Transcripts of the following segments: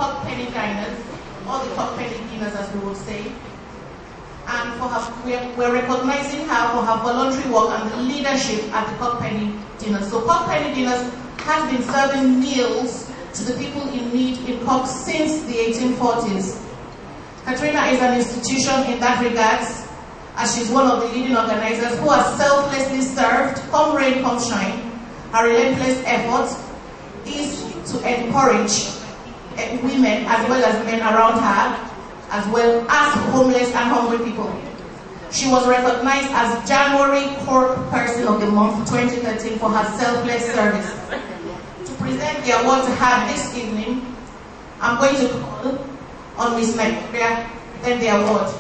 Cork Penny diners, or the Cork Penny dinners as we would say. And for her, we're recognizing her for her voluntary work and the leadership at the Cork Penny dinners. So Cork Penny dinners has been serving meals to the people in need in Cork since the 1840s. Cathrina is an institution in that regard, as she's one of the leading organizers who has selflessly served, come rain, come shine. Her relentless effort is to encourage women as well as men around her, as well as homeless and hungry people. She was recognized as January Cork Person of the Month 2013 for her selfless service. To present the award to her this evening, I'm going to call on Ms. Maria, then the award.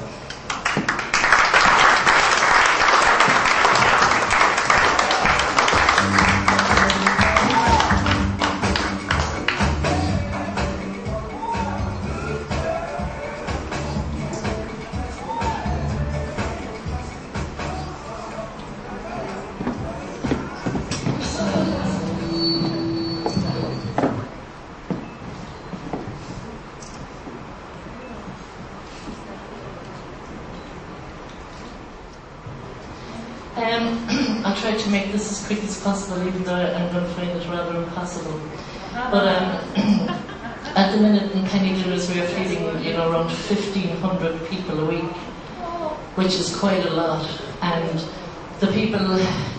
I'll try to make this as quick as possible, even though I'm going to find it rather impossible. But at the minute in Penny Dinners we are feeding around 1,500 people a week, which is quite a lot. And the people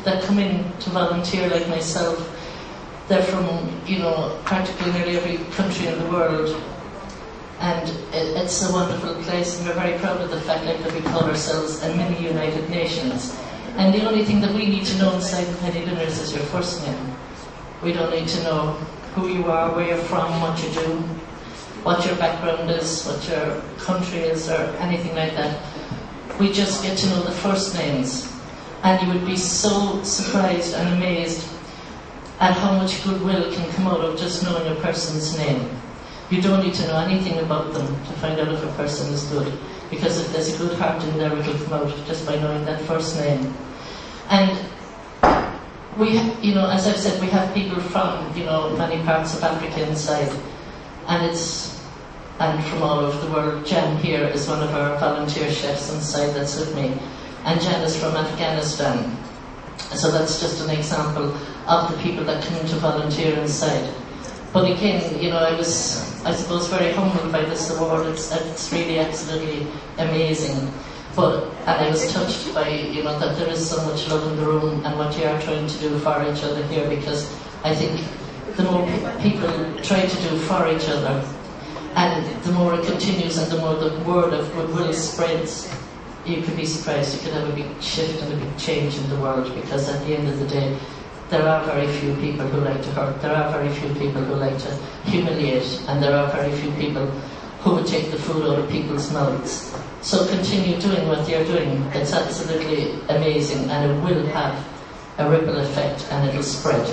that come in to volunteer, like myself, they're from practically nearly every country in the world. And it's a wonderful place, and we're very proud of the fact that we call ourselves a mini United Nations. And the only thing that we need to know inside the Penny Dinners is your first name. We don't need to know who you are, where you're from, what you do, what your background is, what your country is, or anything like that. We just get to know the first names. And you would be so surprised and amazed at how much goodwill can come out of just knowing a person's name. You don't need to know anything about them to find out if a person is good. Because if there's a good heart in there, it will come out just by knowing that first name. And we, as I've said, we have people from, many parts of Africa inside, and from all over the world. Jan here is one of our volunteer chefs inside that's with me, and Jan is from Afghanistan. So that's just an example of the people that come to volunteer inside. But again, I was, I suppose, very humbled by this award. It's really absolutely amazing. And I was touched by, that there is so much love in the room and what you are trying to do for each other here, because I think the more people try to do for each other, and the more it continues and the more the word of goodwill spreads, you could be surprised. You could have a big shift and a big change in the world, because at the end of the day, there are very few people who like to hurt, there are very few people who like to humiliate, and there are very few people who would take the food out of people's mouths. So continue doing what you're doing. It's absolutely amazing, and it will have a ripple effect, and it'll spread.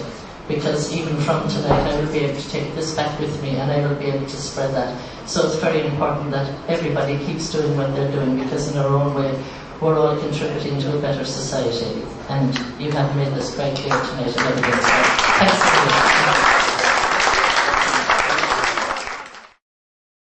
Because even from tonight, I will be able to take this back with me, and I will be able to spread that. So it's very important that everybody keeps doing what they're doing, because in our own way, we're all contributing to a better society. And you have made this quite clear tonight, and everything's right. Thanks so much.